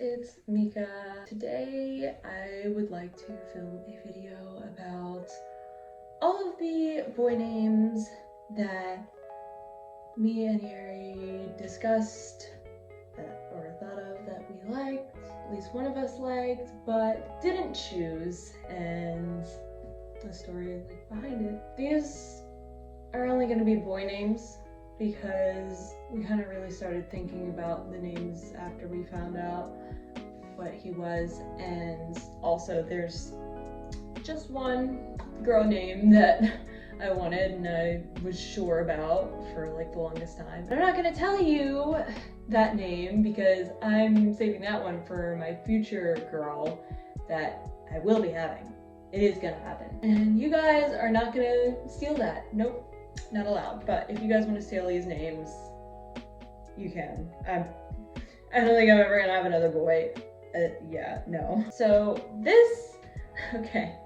it's Mika. Today I would like to film a video about all of the boy names that me and Yuri discussed or thought of that we liked, at least one of us liked, but didn't choose, and the story behind it. These are only going to be boy names because we kind of really started thinking about the names after we found out what he was, and also there's just one girl name that I wanted and I was sure about for the longest time. I'm not gonna tell you that name because I'm saving that one for my future girl that I will be having. It is gonna happen. And you guys are not gonna steal that. Nope. Not allowed. But if you guys want to steal these names, you can. I don't think I'm ever gonna have another boy. Yeah, no. So this, okay.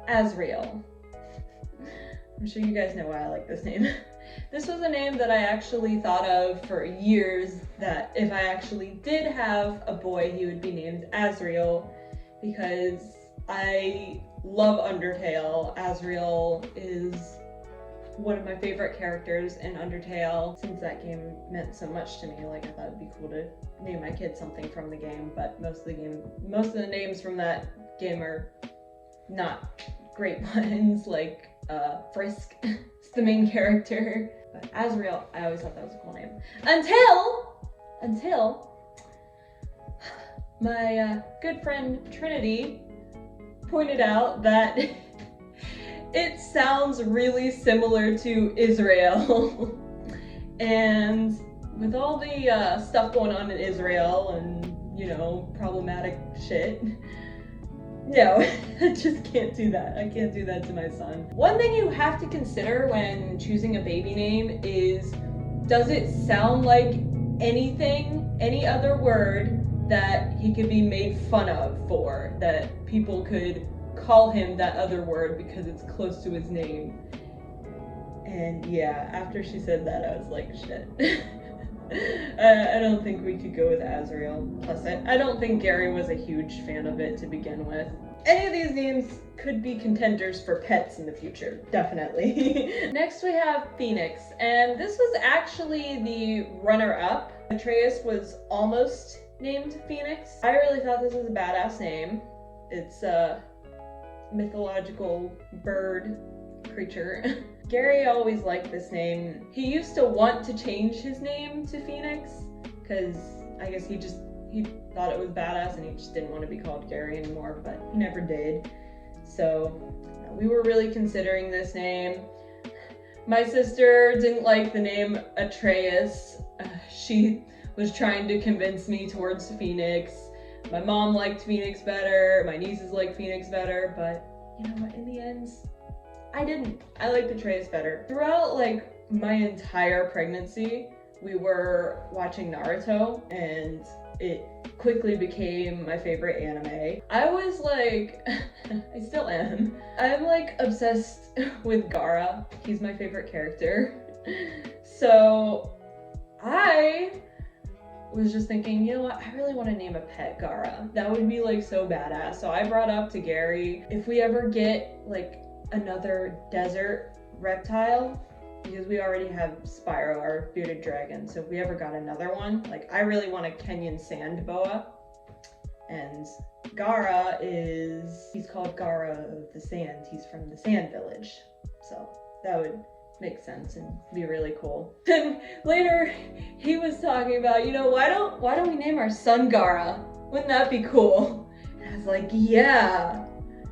Ariel. I'm sure you guys know why I like this name. This was a name that I actually thought of for years, that if I actually did have a boy, he would be named Ariel, because I love Undertale. Ariel is one of my favorite characters in Undertale. Since that game meant so much to me, I thought it'd be cool to name my kid something from the game, but most of the names from that game are not great ones, like Frisk is the main character. But Ariel, I always thought that was a cool name. Until my good friend Trinity pointed out that it sounds really similar to Israel. And with all the stuff going on in Israel and, problematic shit, no, I just can't do that. I can't do that to my son. One thing you have to consider when choosing a baby name is, does it sound like anything, any other word that he could be made fun of for, that people could call him that other word because it's close to his name? And yeah, after she said that, I was like, shit. I don't think we could go with Ariel. Plus, I don't think Gary was a huge fan of it to begin with. Any of these names could be contenders for pets in the future, definitely. Next we have Phoenix, and this was actually the runner-up. Atreus was almost named Phoenix. I really thought this was a badass name. It's a mythological bird creature. Gary always liked this name. He used to want to change his name to Phoenix because I guess he thought it was badass and he just didn't want to be called Gary anymore, but he never did. So we were really considering this name. My sister didn't like the name Atreus. She was trying to convince me towards Phoenix. My mom liked Phoenix better. My nieces liked Phoenix better, but you know what? In the end, I didn't. I liked Atreus better. Throughout my entire pregnancy, we were watching Naruto, and it quickly became my favorite anime. I was I still am. I'm obsessed with Gara. He's my favorite character. So I was just thinking, you know what, I really want to name a pet Gara. That would be so badass. So I brought up to Gary, if we ever get another desert reptile, because we already have Spyro, our bearded dragon, so if we ever got another one, I really want a Kenyan sand boa. And Gara he's called Gara of the Sand. He's from the Sand Village. So that would make sense and be really cool. And later he was talking about, why don't we name our son Gara? Wouldn't that be cool? And I was like, yeah,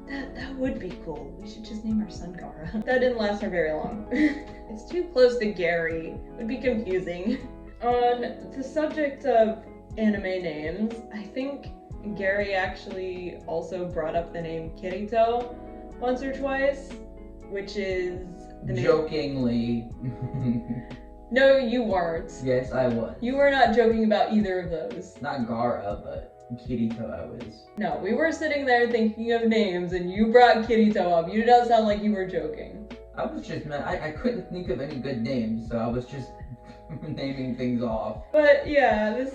that would be cool. We should just name our son Gara. That didn't last for very long. It's too close to Gary. It would be confusing. On the subject of anime names, I think Gary actually also brought up the name Kirito once or twice, which is the name. Jokingly. No, you weren't. Yes, I was. You were not joking about either of those. Not Gara, but Kirito I was. No, we were sitting there thinking of names and you brought Kirito up. You did not sound like you were joking. I was just, I couldn't think of any good names, so I was just naming things off. But yeah,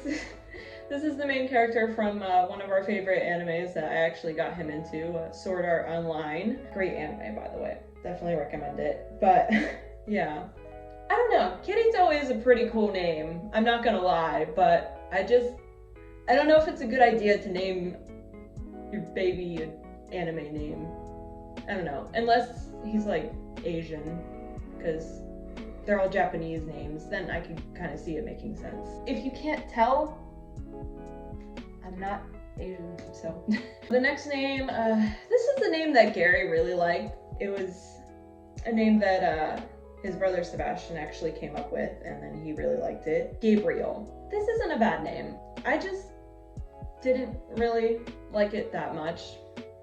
This is the main character from one of our favorite animes that I actually got him into, Sword Art Online. Great anime, by the way. Definitely recommend it. But yeah, I don't know. Kirito is a pretty cool name. I'm not gonna lie, but I don't know if it's a good idea to name your baby an anime name. I don't know, unless he's like Asian, because they're all Japanese names, then I can kind of see it making sense. If you can't tell, I'm not Asian, so. The next name, this is the name that Gary really liked. It was a name that his brother Sebastian actually came up with, and then he really liked it. Gabriel. This isn't a bad name. I just didn't really like it that much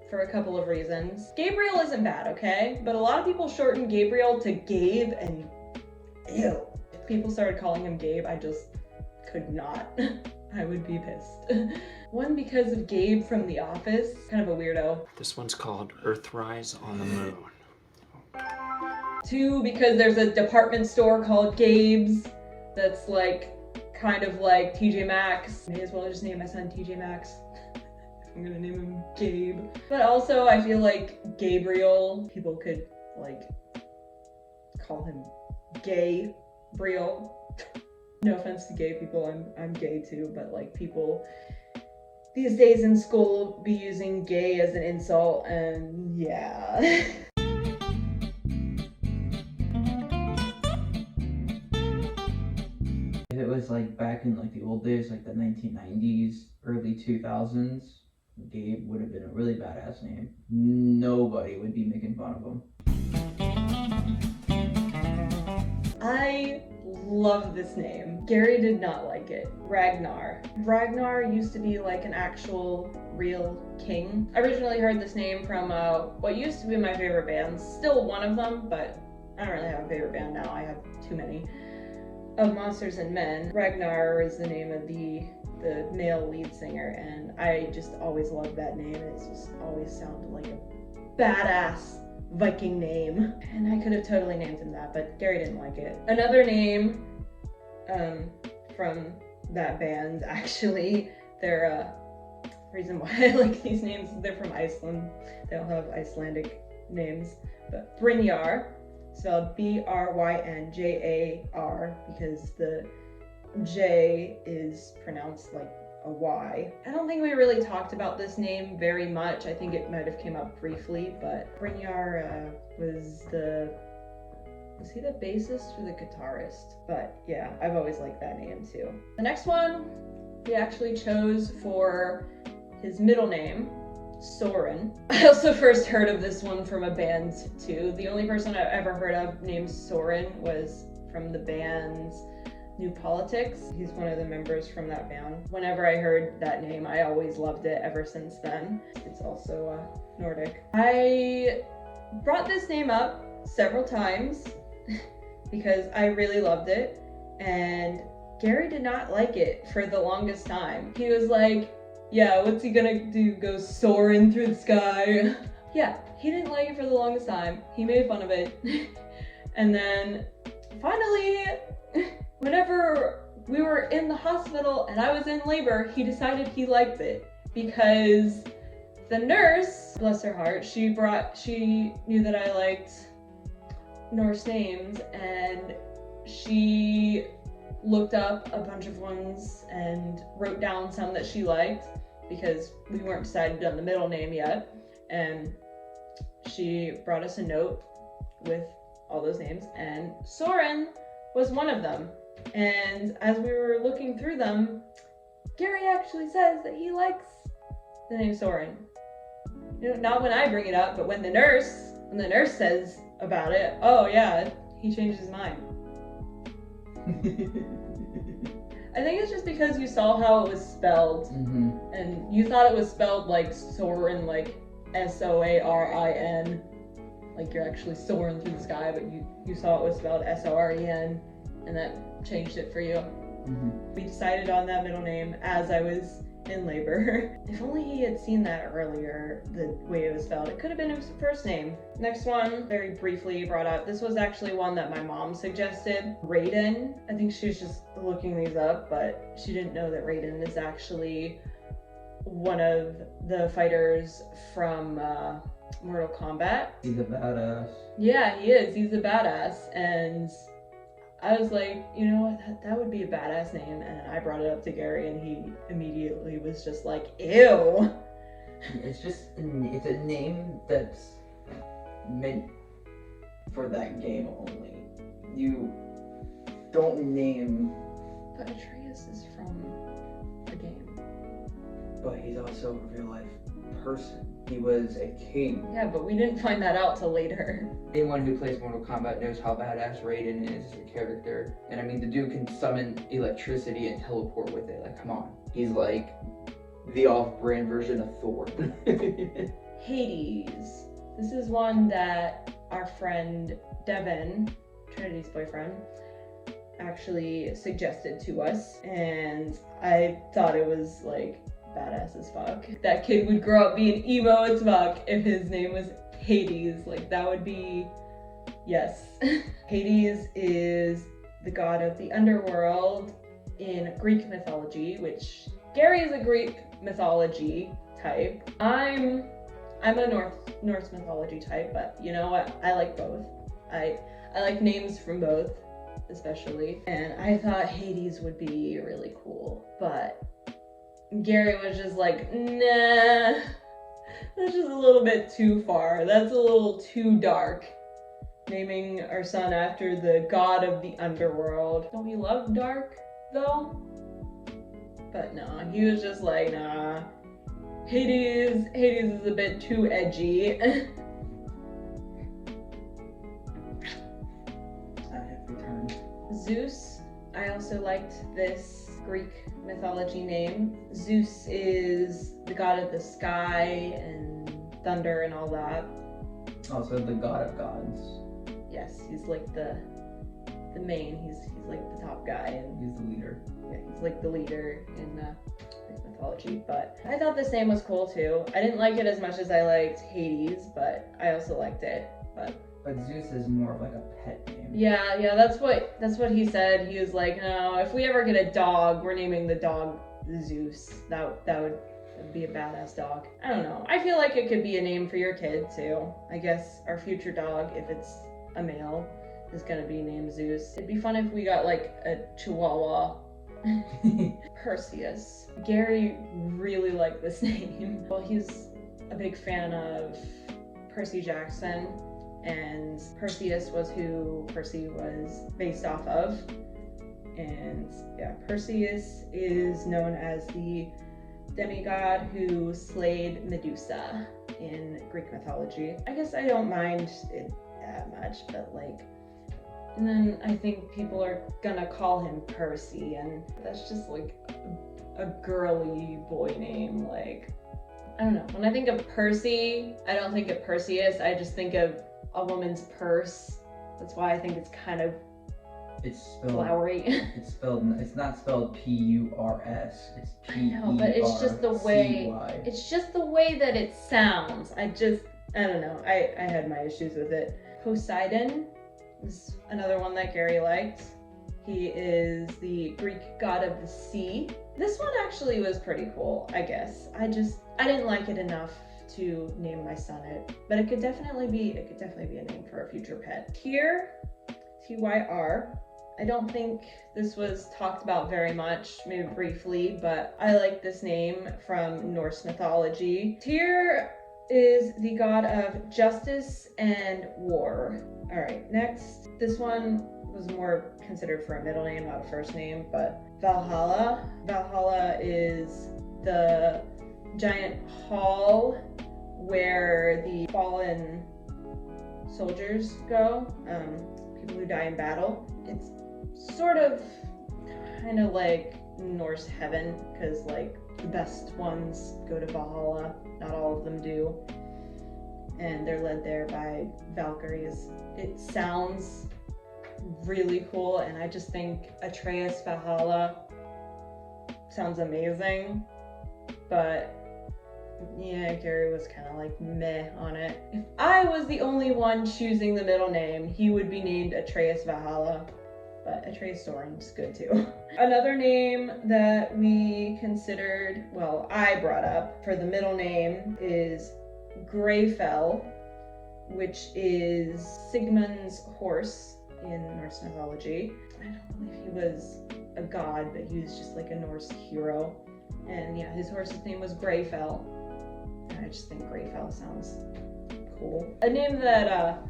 for a couple of reasons. Gabriel isn't bad, okay? But a lot of people shorten Gabriel to Gabe, and ew. If people started calling him Gabe, I just could not. I would be pissed. One, because of Gabe from The Office, kind of a weirdo. This one's called Earthrise on the Moon. Two, because there's a department store called Gabe's that's like kind of like TJ Maxx. May as well just name my son TJ Maxx. I'm gonna name him Gabe. But also I feel like Gabriel, people could like call him Gabriel. No offense to gay people, I'm gay too, but like people these days in school be using gay as an insult, and yeah. If it was like back in like the old days, like the 1990s, early 2000s, Gabe would have been a really badass name. Nobody would be making fun of him. I love this name. Gary did not like it. Ragnar. Ragnar used to be like an actual real king. I originally heard this name from what used to be my favorite bands. Still one of them, but I don't really have a favorite band now. I have too many. Of Monsters and Men. Ragnar is the name of the male lead singer, and I just always loved that name. It just always sounded like a badass Viking name, and I could have totally named him that, but Gary didn't like it. Another name from that band, actually, they're reason why I like these names, they're from Iceland. They all have Icelandic names, but Brynjar, spelled Brynjar, because the J is pronounced like a Y. I don't think we really talked about this name very much. I think it might have came up briefly, but Ragnar was he the bassist or the guitarist? But yeah, I've always liked that name too. The next one we actually chose for his middle name, Soren. I also first heard of this one from a band too. The only person I've ever heard of named Soren was from the band's New Politics. He's one of the members from that band. Whenever I heard that name, I always loved it ever since then. It's also Nordic. I brought this name up several times because I really loved it, and Gary did not like it for the longest time. He was like, yeah, what's he gonna do, go soaring through the sky? Yeah, he didn't like it for the longest time. He made fun of it. And then finally, whenever we were in the hospital and I was in labor, he decided he liked it because the nurse, bless her heart, she knew that I liked Norse names, and she looked up a bunch of ones and wrote down some that she liked because we weren't decided on the middle name yet, and she brought us a note with all those names, and Soren was one of them. And as we were looking through them, Gary actually says that he likes the name Soren. You know, not when I bring it up, but when the nurse says about it, oh yeah, he changed his mind. I think it's just because you saw how it was spelled, and you thought it was spelled like Soren, like Soarin, like you're actually soaring through the sky, but you saw it was spelled Soren, and that changed it for you. We decided on that middle name as I was in labor. If only he had seen that earlier, the way it was spelled. It could have been his first name. Next one, very briefly brought up. This was actually one that my mom suggested. Raiden. I think she was just looking these up, but she didn't know that Raiden is actually one of the fighters from Mortal Kombat. He's a badass. Yeah, he is. He's a badass. And I was like, you know what, that would be a badass name. And I brought it up to Gary and he immediately was just like, ew. It's a name that's meant for that game only. You don't name... But Atreus is from the game. But he's also a real life person. He was a king. Yeah, but we didn't find that out till later. Anyone who plays Mortal Kombat knows how badass Raiden is as a character. And I mean, the dude can summon electricity and teleport with it. Like, come on. He's like the off-brand version of Thor. Hades. This is one that our friend Devin, Trinity's boyfriend, actually suggested to us. And I thought it was like badass as fuck. That kid would grow up being emo as fuck if his name was Hades. Like, that would be, yes. Hades is the god of the underworld in Greek mythology, which Gary is a Greek mythology type. I'm a Norse mythology type, but you know what? I like both. I like names from both, especially. And I thought Hades would be really cool, but Gary was just like, nah, that's just a little bit too far. That's a little too dark. Naming our son after the god of the underworld. Don't we love dark, though? But no, he was just like, nah. Hades is a bit too edgy. I have returned. Zeus, I also liked this Greek mythology name. Zeus is the god of the sky and thunder and all that. Also the god of gods. Yes, he's like the main. He's like the top guy, and He's the leader. yeah, he's like the leader in Greek mythology. But I thought this name was cool too. I didn't like it as much as I liked Hades, but I also liked it. But Zeus is more of like a pet name. yeah, that's what he said. He was like, no, if we ever get a dog, we're naming the dog Zeus. That would be a badass dog. I don't know. I feel like it could be a name for your kid too. I guess our future dog, if it's a male, is gonna be named Zeus. It'd be fun if we got like a Chihuahua. Perseus. Gary really liked this name. Well, he's a big fan of Percy Jackson, and Perseus was who Percy was based off of. And yeah, Perseus is known as the demigod who slayed Medusa in Greek mythology. I guess I don't mind it that much, but like, and then I think people are gonna call him Percy, and that's just like a girly boy name. Like, I don't know. When I think of Percy, I don't think of Perseus. I just think of a woman's purse. That's why I think it's kind of flowery. It's not spelled P-U-R-S. It's P-E-R-C-Y. I know, but it's just the way. It's just the way that it sounds. I don't know. I had my issues with it. Poseidon is another one that Gary liked. He is the Greek god of the sea. This one actually was pretty cool, I guess. I didn't like it enough to name my son it, but it could definitely be a name for a future pet. Tyr, T-Y-R. I don't think this was talked about very much, maybe briefly, but I like this name from Norse mythology. Tyr is the god of justice and war. All right, next. This one was more considered for a middle name, not a first name, but Valhalla. Valhalla is the giant hall where the fallen soldiers go, people who die in battle. It's sort of kind of like Norse heaven, because like the best ones go to Valhalla, not all of them do, and they're led there by Valkyries. It sounds really cool, and I just think Atreus Valhalla sounds amazing. But yeah, Gary was kind of like meh on it. If I was the only one choosing the middle name, he would be named Atreus Valhalla. But Atreus Soren's good too. Another name that we considered, well, I brought up for the middle name is Greyfell, which is Sigmund's horse in Norse mythology. I don't believe he was a god, but he was just like a Norse hero. And yeah, his horse's name was Greyfell. And I just think Greyfell sounds cool. A name that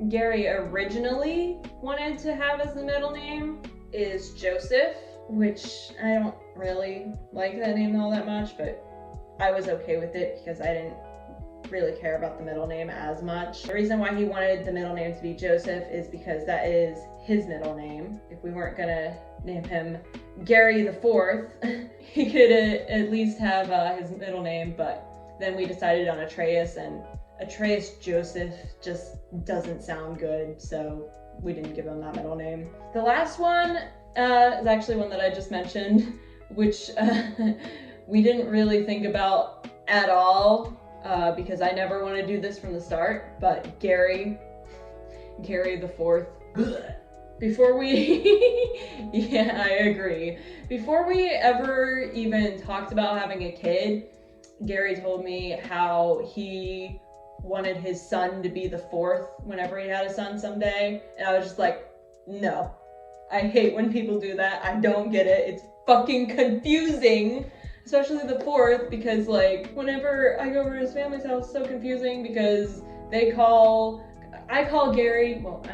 Gary originally wanted to have as the middle name is Joseph, which I don't really like that name all that much, but I was okay with it because I didn't really care about the middle name as much. The reason why he wanted the middle name to be Joseph is because that is his middle name. If we weren't gonna name him Gary the Fourth, he could at least have his middle name, but then we decided on Atreus, and Atreus Joseph just doesn't sound good, so we didn't give him that middle name. The last one is actually one that I just mentioned, which we didn't really think about at all, because I never want to do this from the start, but Gary the Fourth. Before we, yeah, I agree. Before we ever even talked about having a kid, Gary told me how he wanted his son to be the fourth whenever he had a son someday. And I was just like, no. I hate when people do that. I don't get it. It's fucking confusing. Especially the fourth, because like, whenever I go over to his family's house, it's so confusing because I call Gary, well,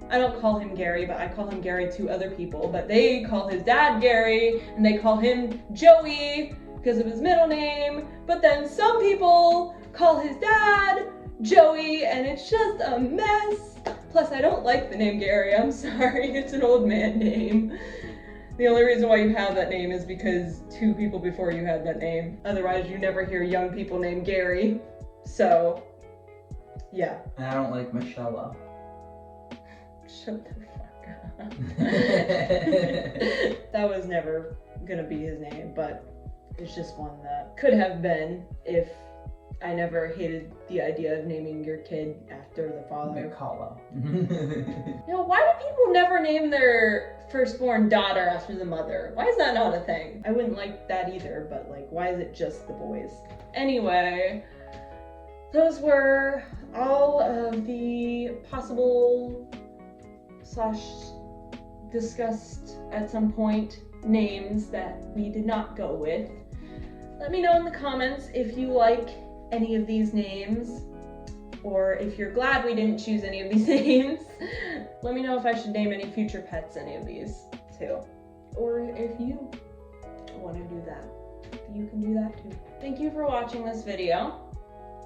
I don't call him Gary, but I call him Gary to other people, but they call his dad Gary, and they call him Joey because of his middle name, but then some people call his dad Joey, and it's just a mess. Plus, I don't like the name Gary, I'm sorry, it's an old man name. The only reason why you have that name is because 2 people before you had that name. Otherwise, you never hear young people named Gary. So, yeah. And I don't like Michelle. Shut the fuck up. That was never gonna be his name, but it's just one that could have been if I never hated the idea of naming your kid after the father. Michelle. You know, why do people never name their firstborn daughter after the mother? Why is that not a thing? I wouldn't like that either, but like, why is it just the boys? Anyway, those were all of the possible / discussed at some point names that we did not go with. Let me know in the comments if you like any of these names, or if you're glad we didn't choose any of these names. Let me know if I should name any future pets any of these too, or if you want to do that. You can do that too. Thank you for watching this video.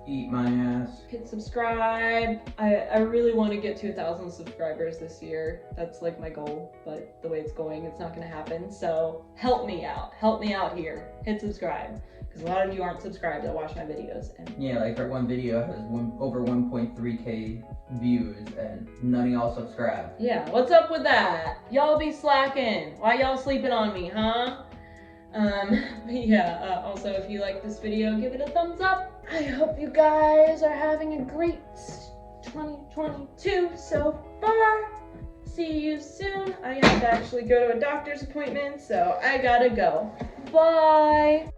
Eat my ass. Hit subscribe. I really want to get to 1,000 subscribers this year. That's like my goal, but the way it's going, it's not gonna happen. So help me out. Help me out here. Hit subscribe. Because a lot of you aren't subscribed that watch my videos. And yeah, like our one video has over 1.3k views and none of y'all subscribe. Yeah, what's up with that? Y'all be slacking. Why y'all sleeping on me, huh? But yeah, also if you like this video, give it a thumbs up. I hope you guys are having a great 2022 so far. See you soon. I have to actually go to a doctor's appointment, so I gotta go. Bye.